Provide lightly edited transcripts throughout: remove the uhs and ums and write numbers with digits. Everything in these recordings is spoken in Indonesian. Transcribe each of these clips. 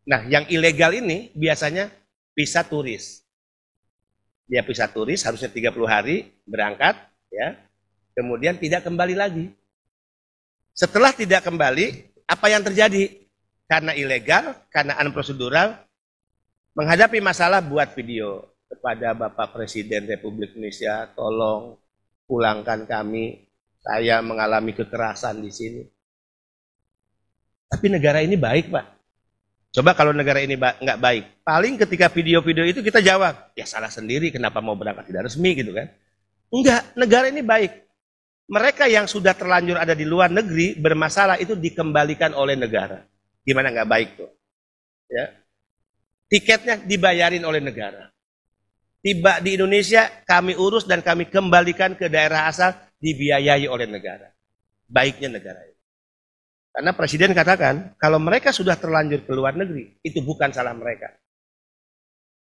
Nah, yang ilegal ini biasanya visa turis. Dia visa turis harusnya 30 hari berangkat, ya. Kemudian tidak kembali lagi. Setelah tidak kembali, apa yang terjadi? Karena ilegal, karena unprocedural, menghadapi masalah buat video kepada Bapak Presiden Republik Indonesia, tolong pulangkan kami, saya mengalami kekerasan di sini. Tapi negara ini baik, Pak. Coba kalau negara ini nggak baik, paling ketika video-video itu kita jawab, ya salah sendiri, kenapa mau berangkat tidak resmi gitu kan? Enggak, negara ini baik. Mereka yang sudah terlanjur ada di luar negeri bermasalah itu dikembalikan oleh negara. Gimana nggak baik tuh? Ya, tiketnya dibayarin oleh negara. Tiba di Indonesia, kami urus dan kami kembalikan ke daerah asal, dibiayai oleh negara. Baiknya negara itu. Karena Presiden katakan, kalau mereka sudah terlanjur ke luar negeri, itu bukan salah mereka.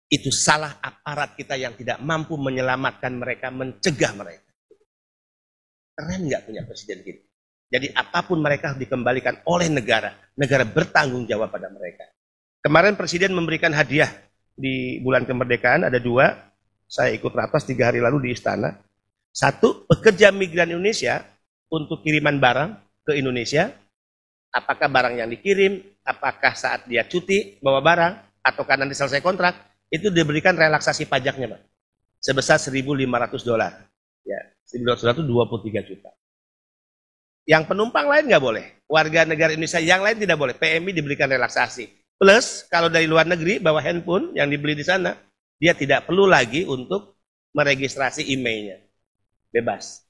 Itu salah aparat kita yang tidak mampu menyelamatkan mereka, mencegah mereka. Keren nggak punya Presiden gitu? Jadi apapun mereka dikembalikan oleh negara. Negara bertanggung jawab pada mereka. Kemarin Presiden memberikan hadiah di bulan kemerdekaan, ada 2. Saya ikut ratas 3 hari lalu di Istana. 1, pekerja migran Indonesia untuk kiriman barang ke Indonesia. Apakah barang yang dikirim, apakah saat dia cuti bawa barang, atau karena selesai kontrak, itu diberikan relaksasi pajaknya, Pak. Sebesar $1.500. Ya, $1.500 itu 23 juta. Yang penumpang lain nggak boleh. Warga negara Indonesia yang lain tidak boleh. PMI diberikan relaksasi. Plus, kalau dari luar negeri, bawa handphone yang dibeli di sana, dia tidak perlu lagi untuk meregistrasi emailnya. Bebas.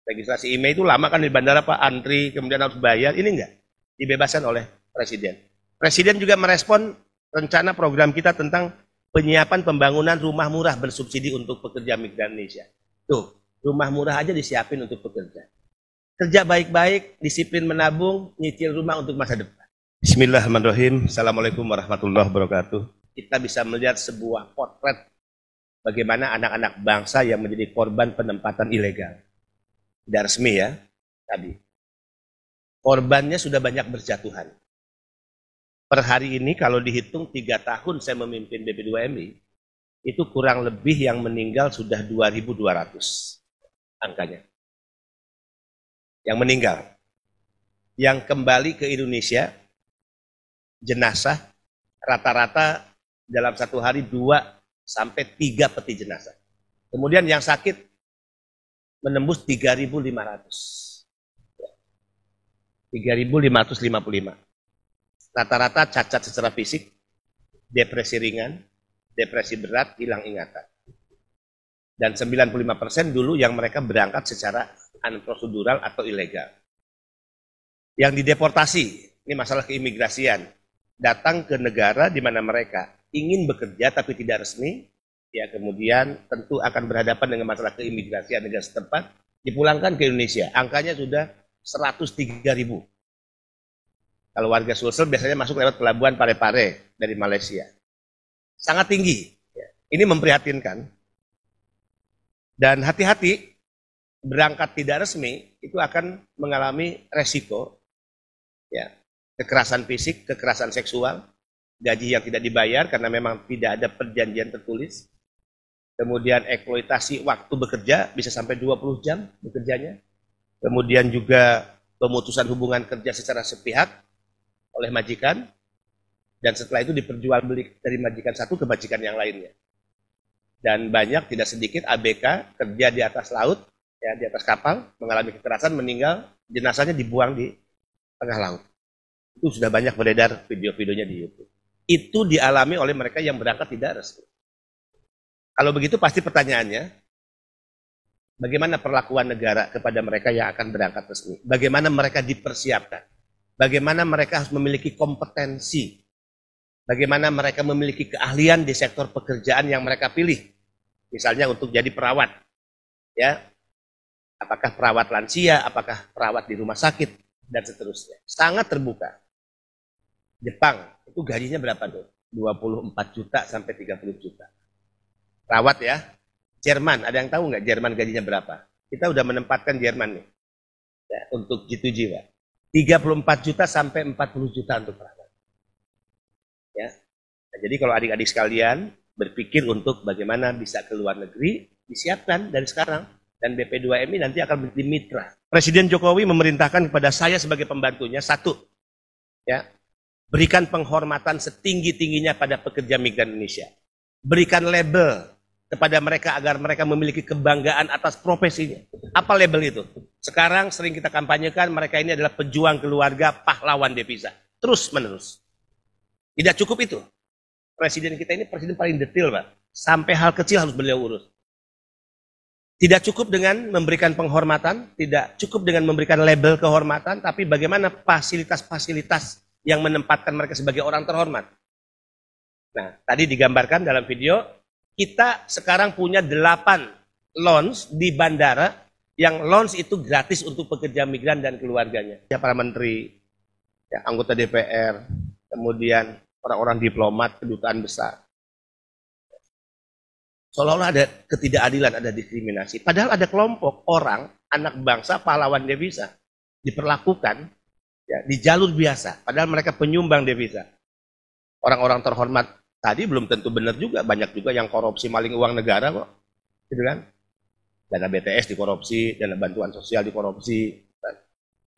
Registrasi email itu lama kan di bandara, Pak, antri, kemudian harus bayar. Ini enggak. Dibebaskan oleh Presiden. Presiden juga merespon rencana program kita tentang penyiapan pembangunan rumah murah bersubsidi untuk pekerja migran Indonesia. Tuh, rumah murah aja disiapin untuk pekerja. Kerja baik-baik, disiplin menabung, nyicil rumah untuk masa depan. Bismillahirrahmanirrahim. Assalamualaikum warahmatullahi wabarakatuh. Kita bisa melihat sebuah potret bagaimana anak-anak bangsa yang menjadi korban penempatan ilegal. Tidak resmi ya, tadi. Korbannya sudah banyak berjatuhan. Per hari ini kalau dihitung 3 tahun saya memimpin BP2MI, itu kurang lebih yang meninggal sudah 2.200 angkanya. Yang meninggal. Yang kembali ke Indonesia, jenazah rata-rata dalam 1 hari 2 sampai 3 peti jenazah. Kemudian yang sakit menembus 3.500. 3.555. Rata-rata cacat secara fisik, depresi ringan, depresi berat, hilang ingatan. Dan 95% dulu yang mereka berangkat secara unprocedural atau ilegal. Yang dideportasi, ini masalah keimigrasian, datang ke negara di mana mereka ingin bekerja tapi tidak resmi, ya kemudian tentu akan berhadapan dengan masalah keimigrasian negara setempat, dipulangkan ke Indonesia. Angkanya sudah 103.000. Kalau warga Sulsel biasanya masuk lewat pelabuhan Parepare dari Malaysia. Sangat tinggi. Ini memprihatinkan. Dan hati-hati, berangkat tidak resmi itu akan mengalami resiko, ya, kekerasan fisik, kekerasan seksual, gaji yang tidak dibayar karena memang tidak ada perjanjian tertulis. Kemudian eksploitasi waktu bekerja bisa sampai 20 jam bekerjanya. Kemudian juga pemutusan hubungan kerja secara sepihak oleh majikan, dan setelah itu diperjualbelikan dari majikan satu ke majikan yang lainnya. Dan banyak, tidak sedikit ABK kerja di atas laut, ya di atas kapal, mengalami kekerasan, meninggal, jenazahnya dibuang di tengah laut. Itu sudah banyak beredar video-videonya di YouTube. Itu dialami oleh mereka yang berangkat tidak resmi. Kalau begitu pasti pertanyaannya, bagaimana perlakuan negara kepada mereka yang akan berangkat resmi? Bagaimana mereka dipersiapkan? Bagaimana mereka harus memiliki kompetensi? Bagaimana mereka memiliki keahlian di sektor pekerjaan yang mereka pilih? Misalnya untuk jadi perawat. Ya, apakah perawat lansia, apakah perawat di rumah sakit, dan seterusnya. Sangat terbuka. Jepang, itu gajinya berapa tuh? 24 juta sampai 30 juta. Perawat ya. Jerman, ada yang tahu nggak Jerman gajinya berapa? Kita udah menempatkan Jerman nih. Ya, untuk G2G, Pak. 34 juta sampai 40 juta untuk perawat. Ya. Nah, jadi kalau adik-adik sekalian berpikir untuk bagaimana bisa ke luar negeri, disiapkan dari sekarang. Dan BP2MI nanti akan menjadi mitra. Presiden Jokowi memerintahkan kepada saya sebagai pembantunya, satu, ya, berikan penghormatan setinggi-tingginya pada pekerja migran Indonesia. Berikan label kepada mereka agar mereka memiliki kebanggaan atas profesinya. Apa label itu? Sekarang sering kita kampanyekan mereka ini adalah pejuang keluarga, pahlawan devisa. Terus menerus. Tidak cukup itu. Presiden kita ini presiden paling detail, Pak. Sampai hal kecil harus beliau urus. Tidak cukup dengan memberikan penghormatan, tidak cukup dengan memberikan label kehormatan, tapi bagaimana fasilitas-fasilitas yang menempatkan mereka sebagai orang terhormat. Nah, tadi digambarkan dalam video, kita sekarang punya 8 lounge di bandara, yang lounge itu gratis untuk pekerja migran dan keluarganya. Ya, para menteri, ya, anggota DPR, kemudian orang-orang diplomat, kedutaan besar. Seolah-olah ada ketidakadilan, ada diskriminasi. Padahal ada kelompok orang, anak bangsa, pahlawan devisa, diperlakukan ya, di jalur biasa. Padahal mereka penyumbang devisa. Orang-orang terhormat tadi belum tentu benar juga. Banyak juga yang korupsi maling uang negara kok. Gitu kan? Dana BTS dikorupsi, dana bantuan sosial dikorupsi.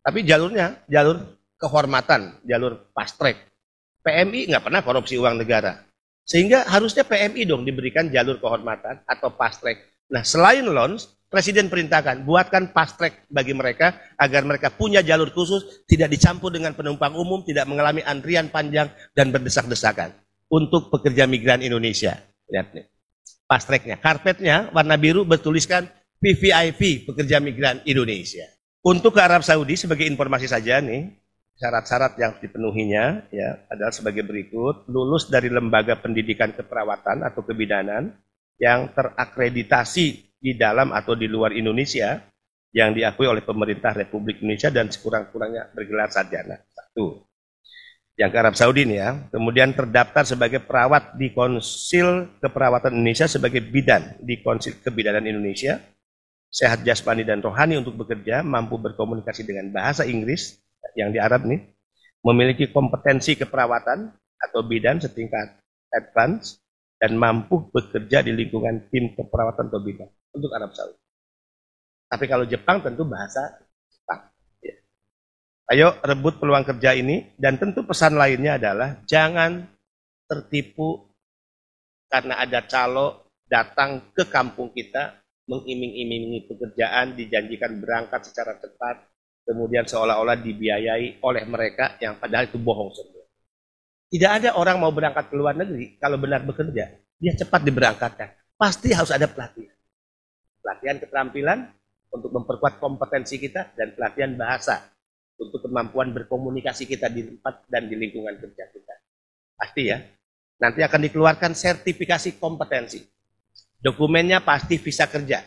Tapi jalurnya, jalur kehormatan, jalur fast track. PMI nggak pernah korupsi uang negara. Sehingga harusnya PMI dong diberikan jalur kehormatan atau fast track. Nah, selain lounge, Presiden perintahkan buatkan fast track bagi mereka agar mereka punya jalur khusus, tidak dicampur dengan penumpang umum, tidak mengalami antrian panjang dan berdesak-desakan. Untuk pekerja migran Indonesia. Lihat nih. Fast tracknya, karpetnya warna biru bertuliskan VVIP pekerja migran Indonesia. Untuk ke Arab Saudi sebagai informasi saja nih, syarat-syarat yang dipenuhinya ya adalah sebagai berikut: lulus dari lembaga pendidikan keperawatan atau kebidanan yang terakreditasi di dalam atau di luar Indonesia yang diakui oleh pemerintah Republik Indonesia dan sekurang-kurangnya bergelar sarjana. Satu. Yang ke Arab Saudi nih ya. Kemudian terdaftar sebagai perawat di Konsil Keperawatan Indonesia sebagai bidan di Konsil Kebidanan Indonesia. Sehat jasmani dan rohani untuk bekerja, mampu berkomunikasi dengan bahasa Inggris yang di Arab nih, memiliki kompetensi keperawatan atau bidan setingkat advance, dan mampu bekerja di lingkungan tim keperawatan atau bidan untuk Arab Saudi. Tapi kalau Jepang tentu bahasa Jepang. Ya. Ayo rebut peluang kerja ini, dan tentu pesan lainnya adalah jangan tertipu karena ada calo datang ke kampung kita, mengiming-imingi pekerjaan, dijanjikan berangkat secara cepat, kemudian seolah-olah dibiayai oleh mereka yang padahal itu bohong semua. Tidak ada orang mau berangkat ke luar negeri kalau benar bekerja, dia cepat diberangkatkan. Pasti harus ada pelatihan. Pelatihan keterampilan untuk memperkuat kompetensi kita dan pelatihan bahasa untuk kemampuan berkomunikasi kita di tempat dan di lingkungan kerja kita. Pasti ya. Nanti akan dikeluarkan sertifikasi kompetensi. Dokumennya pasti visa kerja.